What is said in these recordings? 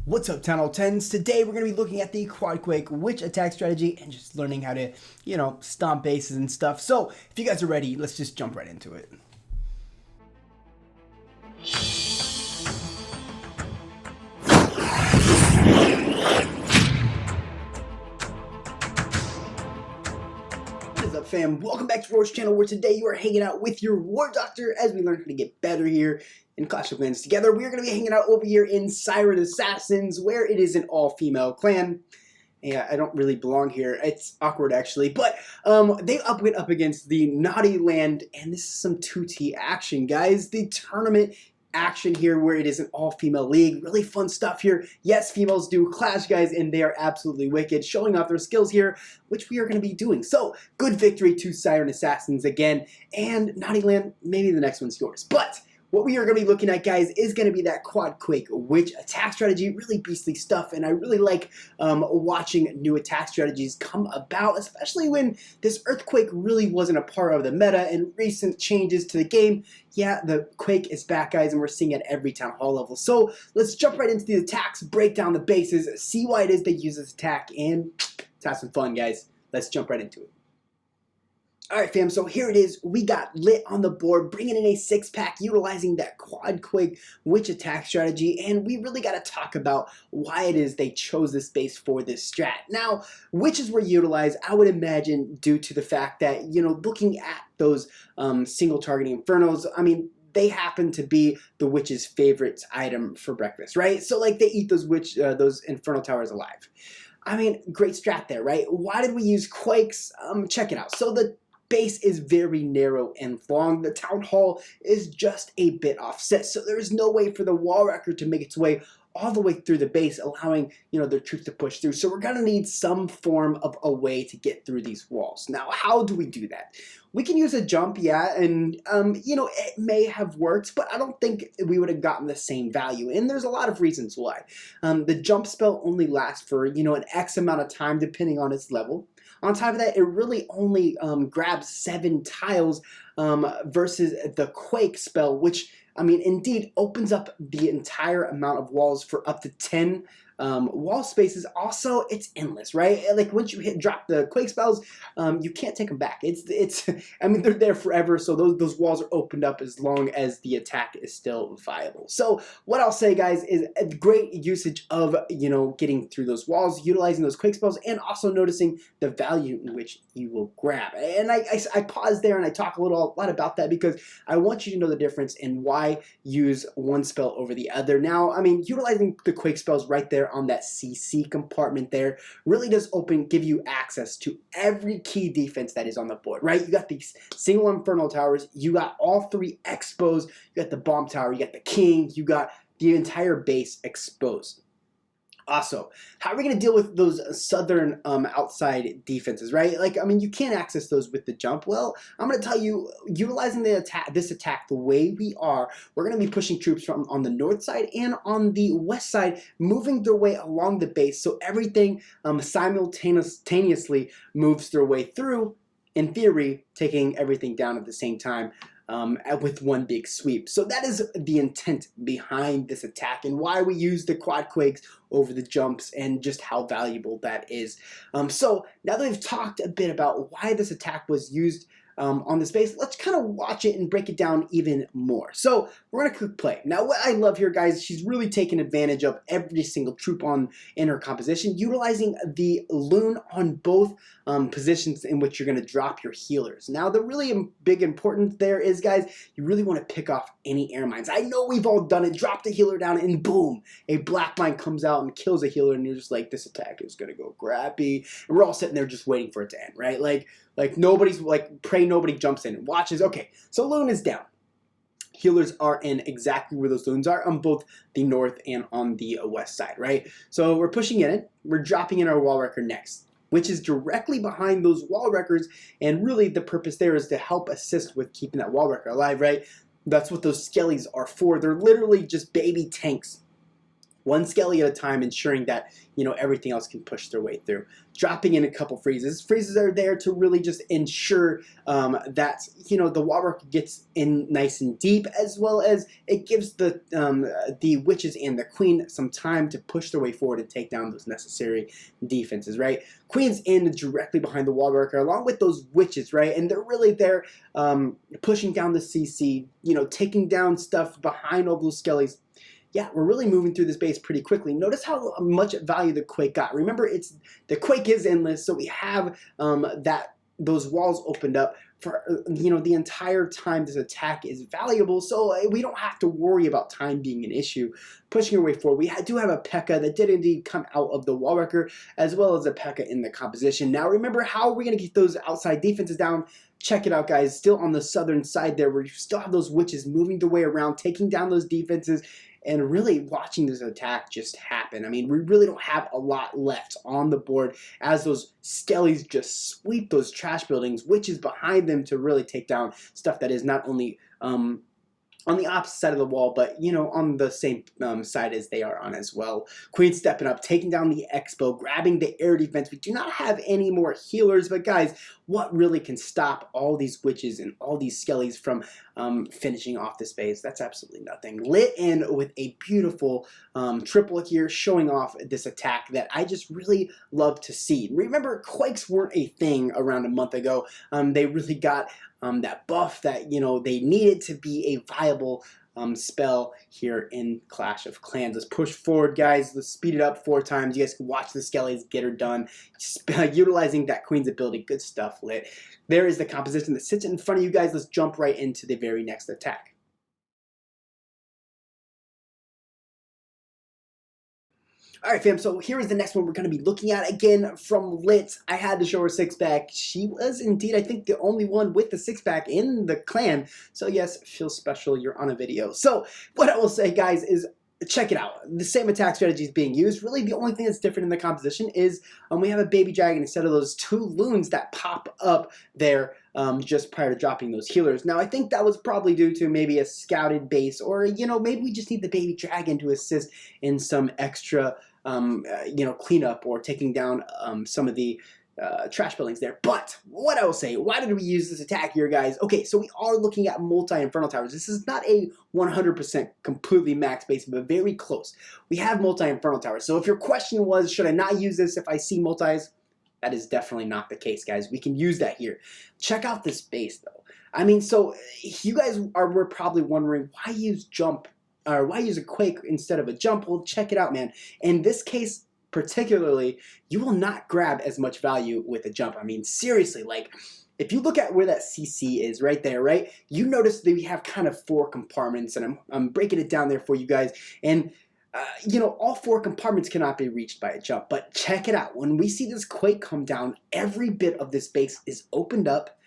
What's up, TH10s? Today we're going to be looking at the Quadquake witch attack strategy and just learning how to, stomp bases and stuff. So, if you guys are ready, let's just jump right into it. What is up, fam? Welcome back to Roar's channel, where today you are hanging out with your War Doctor as we learn how to get better here in Clash of Clans together. We are going to be hanging out over here in Siren Assassins, where it is an all-female clan. Yeah, I don't really belong here. It's awkward, actually. But they went up against the Naughty Land, and this is some 2T action, guys. The tournament action here, where it is an all-female league. Really fun stuff here. Yes, females do clash, guys, and they are absolutely wicked, showing off their skills here, which we are going to be doing. So, good victory to Siren Assassins again, and Naughty Land, maybe the next one's yours. But what we are going to be looking at, guys, is going to be that Quadquake witch attack strategy. Really beastly stuff, and I really like watching new attack strategies come about, especially when this Earthquake really wasn't a part of the meta and recent changes to the game. Yeah, the Quake is back, guys, and we're seeing it at every Town Hall level. So let's jump right into the attacks, break down the bases, see why it is they use this attack, and let's have some fun, guys. Let's jump right into it. Alright, fam, so here it is. We got lit on the board, bringing in a 6-pack, utilizing that Quadquake witch attack strategy, and we really got to talk about why it is they chose this base for this strat. Now, witches were utilized, I would imagine, due to the fact that, looking at those single targeting infernos, I mean, they happen to be the witch's favorite item for breakfast, right? So, like, they eat those infernal towers alive. I mean, great strat there, right? Why did we use quakes? Check it out. So the base is very narrow and long. The Town Hall is just a bit offset, so there's no way for the wall wrecker to make its way all the way through the base, allowing their troops to push through. So we're gonna need some form of a way to get through these walls. Now, how do we do that? We can use a jump, yeah, and it may have worked, but I don't think we would have gotten the same value, and there's a lot of reasons why. The jump spell only lasts for an X amount of time depending on its level. On top of that, it really only grabs 7 tiles versus the Quake spell, which, I mean, indeed opens up the entire amount of walls for up to 10 wall spaces. Also, it's endless, right? Like, once you drop the Quake spells, you can't take them back. It's I mean, they're there forever, so those walls are opened up as long as the attack is still viable. So what I'll say, guys, is a great usage of getting through those walls, utilizing those Quake spells, and also noticing the value in which you will grab. And I pause there and I talk a lot about that because I want you to know the difference in why use one spell over the other. Now, I mean, utilizing the Quake spells right there on that CC compartment there really does give you access to every key defense that is on the board, right? You got these single infernal towers, you got all 3 exposed, you got the bomb tower, you got the king, you got the entire base exposed. Also, how are we going to deal with those southern outside defenses, right? Like, I mean, you can't access those with the jump. Well, I'm going to tell you, utilizing this attack the way we are, we're going to be pushing troops from on the north side and on the west side, moving their way along the base, so everything simultaneously moves their way through, in theory, taking everything down at the same time. With one big sweep. So that is the intent behind this attack and why we use the Quadquakes over the jumps and just how valuable that is. So now that we've talked a bit about why this attack was used on this base, let's kind of watch it and break it down even more. So we're going to click play. Now, what I love here, guys, she's really taking advantage of every single troop in her composition, utilizing the loon on both positions in which you're going to drop your healers. Now, the really big importance there is, guys, you really want to pick off any air mines. I know we've all done it. Drop the healer down and boom, a black mine comes out and kills a healer, and you're just like, this attack is going to go crappy. And we're all sitting there just waiting for it to end, right? Like nobody's pray nobody jumps in and watches. Okay, so loon is down. Healers are in exactly where those loons are on both the north and on the west side, right? So we're pushing in, we're dropping in our wall wrecker next, which is directly behind those wall wreckers, and really the purpose there is to help assist with keeping that wall wrecker alive, right? That's what those skellies are for. They're literally just baby tanks one skelly at a time, ensuring that everything else can push their way through. Dropping in a couple freezes. Freezes are there to really just ensure that the wall work gets in nice and deep, as well as it gives the witches and the queen some time to push their way forward and take down those necessary defenses. Right, queen's in directly behind the wall worker along with those witches, right, and they're really there pushing down the CC, taking down stuff behind all those skellies. Yeah, we're really moving through this base pretty quickly. Notice how much value the Quake got. Remember, the Quake is endless, so we have those walls opened up for the entire time this attack is valuable, so we don't have to worry about time being an issue. Pushing our way forward, we do have a P.E.K.K.A. that did indeed come out of the wall wrecker, as well as a P.E.K.K.A. in the composition. Now remember, how are we going to get those outside defenses down? Check it out, guys. Still on the southern side there, where you still have those witches moving their way around, taking down those defenses, and really watching this attack just happen. I mean, we really don't have a lot left on the board as those skellies just sweep those trash buildings, witches behind them to really take down stuff that is not only on the opposite side of the wall, but on the same side as they are on as well. Queen stepping up, taking down the Expo, grabbing the air defense. We do not have any more healers, but guys, what really can stop all these witches and all these skellies from finishing off this base? That's absolutely nothing. Lit in with a beautiful triple here, showing off this attack that I just really love to see. Remember, Quakes weren't a thing around a month ago. They really got that buff that they needed to be a viable spell here in Clash of Clans. Let's push forward, guys. Let's speed it up 4 times. You guys can watch the skellies get her done, utilizing that Queen's ability. Good stuff, Lit. There is the composition that sits in front of you guys. Let's jump right into the very next attack. Alright fam, so here is the next one we're going to be looking at. Again, from Lit. I had to show her 6-pack. She was indeed, I think, the only one with the 6-pack in the clan. So yes, feels special, you're on a video. So, what I will say, guys, is check it out. The same attack strategy is being used. Really, the only thing that's different in the composition is we have a baby dragon instead of those 2 loons that pop up there just prior to dropping those healers. Now, I think that was probably due to maybe a scouted base, or, maybe we just need the baby dragon to assist in some extra cleanup or taking down some of the trash buildings there. But what I will say, why did we use this attack here, guys? Okay, so we are looking at multi-infernal towers. This is not a 100% completely max base, but very close. We have multi-infernal towers. So if your question was, should I not use this if I see multis? That is definitely not the case, guys. We can use that here. Check out this base, though. I mean, so you guys were probably wondering, why use jump? Or why use a Quake instead of a jump? Well, check it out, man. In this case, particularly, you will not grab as much value with a jump. I mean, seriously, like, if you look at where that CC is right there, right, you notice that we have kind of 4 compartments, and I'm breaking it down there for you guys, and all 4 compartments cannot be reached by a jump. But check it out. When we see this Quake come down, every bit of this base is opened up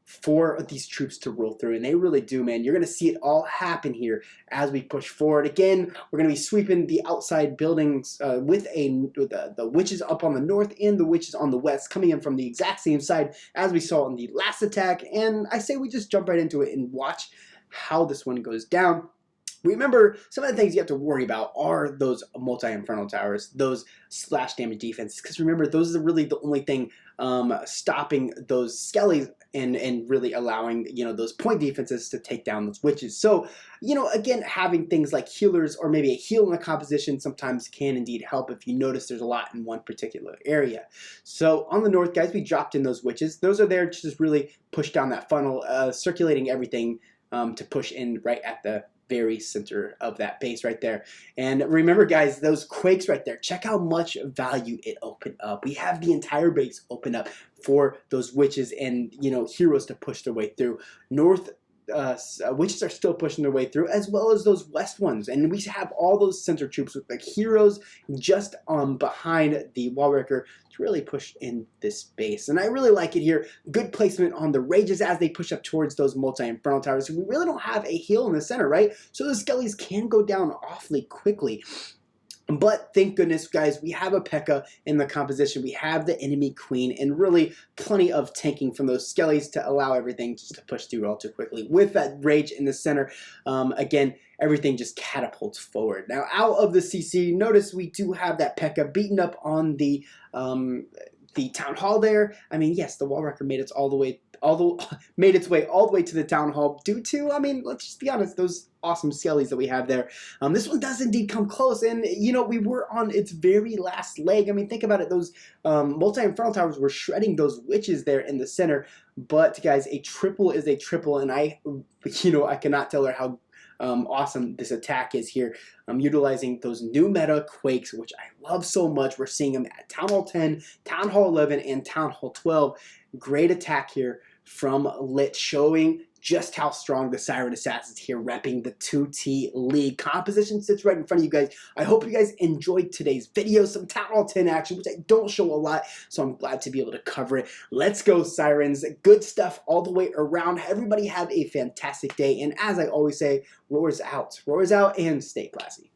for these troops to roll through, and they really do, man. You're going to see it all happen here as we push forward. Again, we're going to be sweeping the outside buildings with the witches up on the north and the witches on the west, coming in from the exact same side as we saw in the last attack. And I say we just jump right into it and watch how this one goes down. Remember, some of the things you have to worry about are those multi-infernal towers, those splash damage defenses, because remember, those are really the only thing stopping those skellies and really allowing, those point defenses to take down those witches. So, again, having things like healers or maybe a heal in the composition sometimes can indeed help if you notice there's a lot in one particular area. So on the north, guys, we dropped in those witches. Those are there to just really push down that funnel, circulating everything to push in right at the very center of that base right there. And remember, guys, those Quakes right there, check how much value it opened up. We have the entire base open up for those witches and heroes to push their way through. North witches are still pushing their way through, as well as those west ones, and we have all those center troops with like heroes just behind the wall wrecker to really push in this base. And I really like it here. Good placement on the rages as they push up towards those multi-infernal towers. We really don't have a heal in the center, right? So the skellies can go down awfully quickly. But thank goodness, guys, we have a P.E.K.K.A in the composition. We have the enemy queen, and really plenty of tanking from those skellies to allow everything just to push through all too quickly. With that rage in the center, again, everything just catapults forward. Now, out of the CC, notice we do have that P.E.K.K.A beaten up on the town hall there. I mean, yes, the wall wrecker made its way all the way to the town hall due to, I mean, let's just be honest, those awesome skellies that we have there. This one does indeed come close, and you know, we were on its very last leg. I mean, think about it, those multi-infernal towers were shredding those witches there in the center. But guys, a triple is a triple, and I cannot tell her how awesome this attack is here. I'm utilizing those new meta quakes, which I love so much. We're seeing them at Town Hall 10, Town Hall 11, and Town Hall 12. Great attack here from Lit, showing just how strong the Siren Assassins here, repping the 2T League. Composition sits right in front of you guys. I hope you guys enjoyed today's video. Some Town Hall 10 action, which I don't show a lot, so I'm glad to be able to cover it. Let's go, Sirens. Good stuff all the way around. Everybody have a fantastic day, and as I always say, roars out, and stay classy.